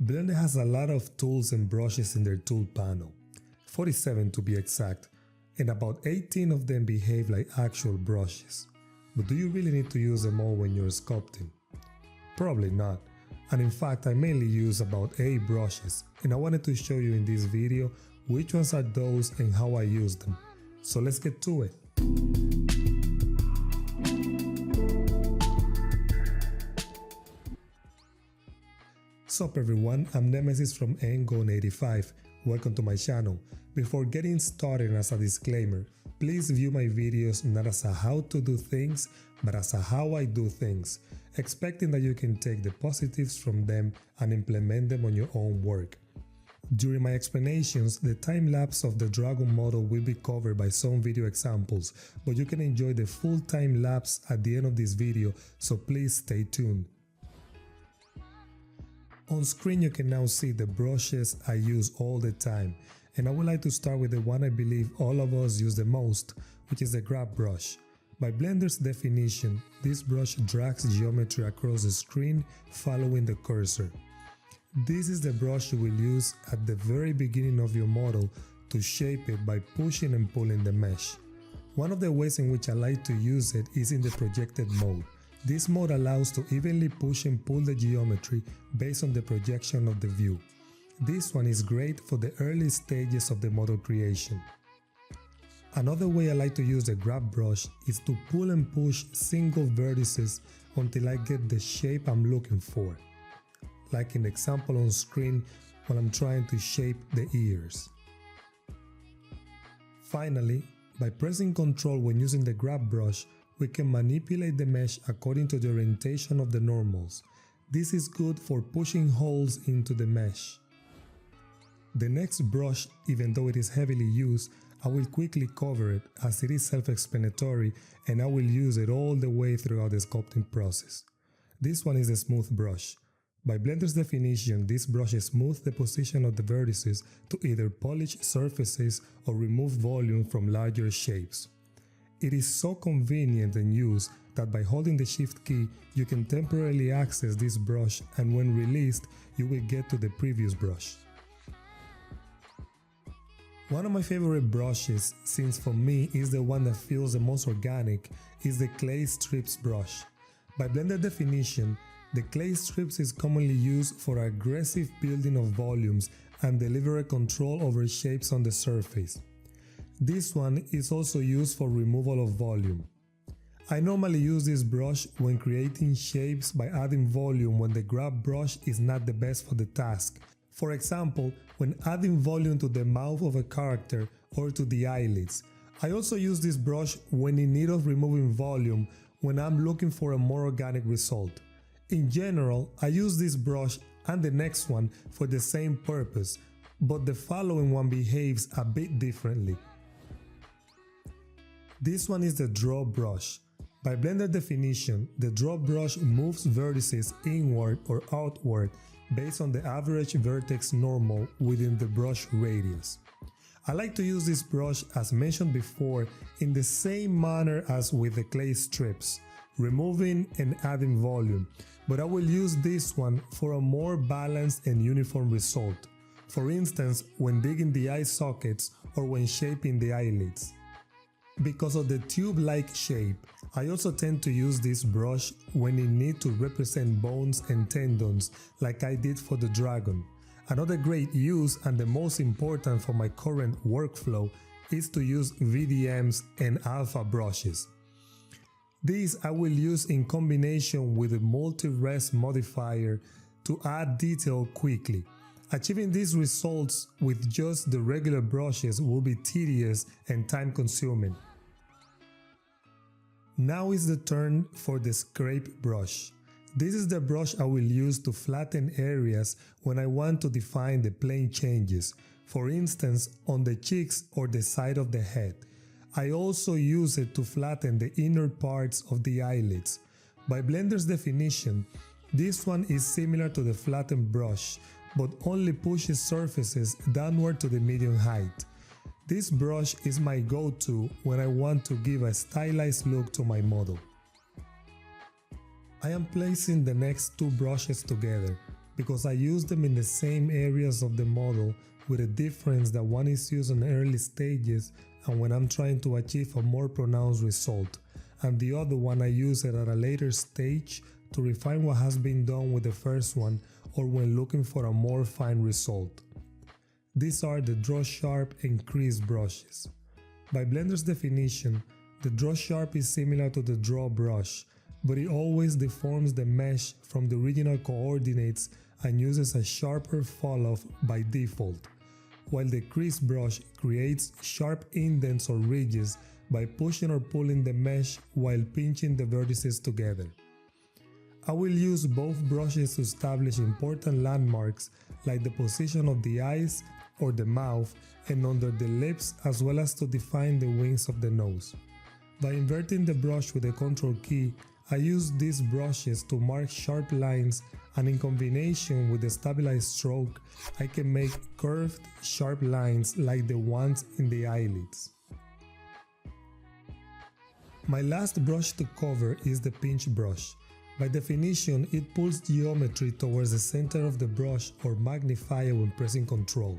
Blender has a lot of tools and brushes in their tool panel, 47 to be exact, and about 18 of them behave like actual brushes. But do you really need to use them all when you're sculpting? Probably not, and in fact I mainly use about 8 brushes, and I wanted to show you in this video which ones are those and how I use them. So let's get to it. Sup everyone, I'm Nemesis from Ngo85. Welcome to my channel. Before getting started, as a disclaimer, please view my videos not as a how to do things, but as a how I do things, expecting that you can take the positives from them and implement them on your own work. During my explanations, the time-lapse of the dragon model will be covered by some video examples, but you can enjoy the full time-lapse at the end of this video, so please stay tuned. On screen you can now see the brushes I use all the time, and I would like to start with the one I believe all of us use the most, which is the grab brush. By Blender's definition, this brush drags geometry across the screen following the cursor. This is the brush you will use at the very beginning of your model to shape it by pushing and pulling the mesh. One of the ways in which I like to use it is in the projected mode. This mode allows to evenly push and pull the geometry based on the projection of the view. This one is great for the early stages of the model creation. Another way I like to use the grab brush is to pull and push single vertices until I get the shape I'm looking for, like in the example on screen when I'm trying to shape the ears. Finally, by pressing Ctrl when using the grab brush, we can manipulate the mesh according to the orientation of the normals. This is good for pushing holes into the mesh. The next brush, even though it is heavily used, I will quickly cover it as it is self-explanatory, and I will use it all the way throughout the sculpting process. This one is the smooth brush. By Blender's definition, this brush smooths the position of the vertices to either polish surfaces or remove volume from larger shapes. It is so convenient and used that by holding the shift key, you can temporarily access this brush, and when released, you will get to the previous brush. One of my favorite brushes, since for me is the one that feels the most organic, is the clay strips brush. By Blender definition, the clay strips is commonly used for aggressive building of volumes and deliberate control over shapes on the surface. This one is also used for removal of volume. I normally use this brush when creating shapes by adding volume when the grab brush is not the best for the task. For example, when adding volume to the mouth of a character or to the eyelids. I also use this brush when in need of removing volume when I'm looking for a more organic result. In general, I use this brush and the next one for the same purpose, but the following one behaves a bit differently. This one is the draw brush. By Blender definition, the draw brush moves vertices inward or outward based on the average vertex normal within the brush radius. I like to use this brush, as mentioned before, in the same manner as with the clay strips, removing and adding volume, but I will use this one for a more balanced and uniform result, for instance when digging the eye sockets or when shaping the eyelids. Because of the tube-like shape, I also tend to use this brush when in need to represent bones and tendons like I did for the dragon. Another great use, and the most important for my current workflow, is to use VDMs and alpha brushes. These I will use in combination with the multi-res modifier to add detail quickly. Achieving these results with just the regular brushes will be tedious and time-consuming. Now is the turn for the scrape brush. This is the brush I will use to flatten areas when I want to define the plane changes, for instance on the cheeks or the side of the head. I also use it to flatten the inner parts of the eyelids. By Blender's definition, this one is similar to the flattened brush, but only pushes surfaces downward to the medium height. This brush is my go-to when I want to give a stylized look to my model. I am placing the next two brushes together, because I use them in the same areas of the model, with a difference that one is used in early stages and when I'm trying to achieve a more pronounced result, and the other one I use it at a later stage to refine what has been done with the first one or when looking for a more fine result. These are the Draw Sharp and Crease brushes. By Blender's definition, the Draw Sharp is similar to the Draw brush, but it always deforms the mesh from the original coordinates and uses a sharper fall-off by default, while the Crease brush creates sharp indents or ridges by pushing or pulling the mesh while pinching the vertices together. I will use both brushes to establish important landmarks like the position of the eyes or the mouth and under the lips, as well as to define the wings of the nose. By inverting the brush with the Ctrl key, I use these brushes to mark sharp lines, and in combination with the stabilized stroke, I can make curved, sharp lines like the ones in the eyelids. My last brush to cover is the pinch brush. By definition, it pulls geometry towards the center of the brush or magnifier when pressing Ctrl.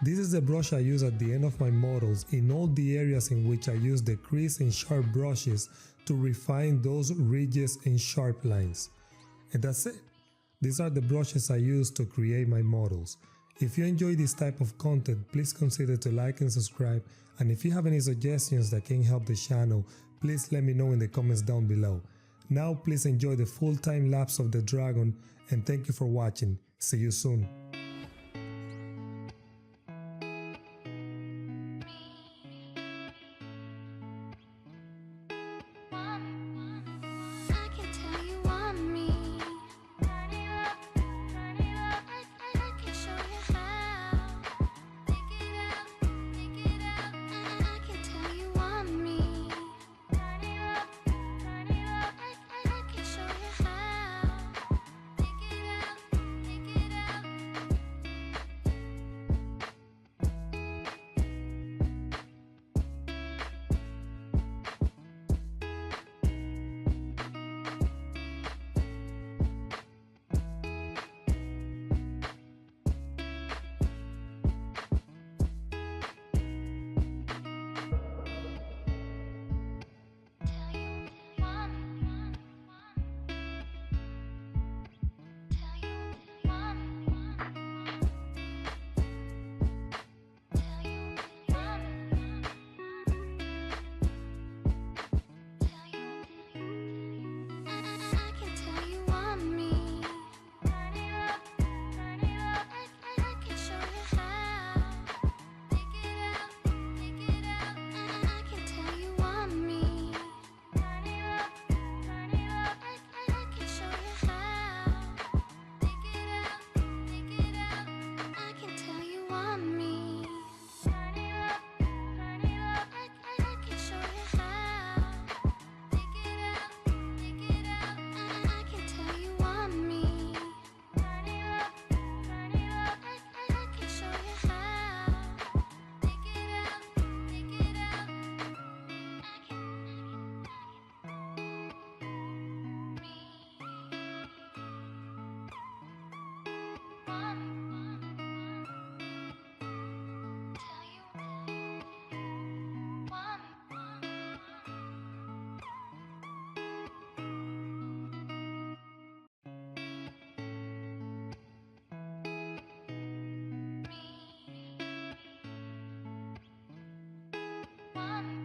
This is the brush I use at the end of my models in all the areas in which I use the crease and sharp brushes to refine those ridges and sharp lines. And that's it. These are the brushes I use to create my models. If you enjoy this type of content, please consider to like and subscribe, and if you have any suggestions that can help the channel, please let me know in the comments down below. Now please enjoy the full time lapse of the dragon, and thank you for watching. See you soon. One.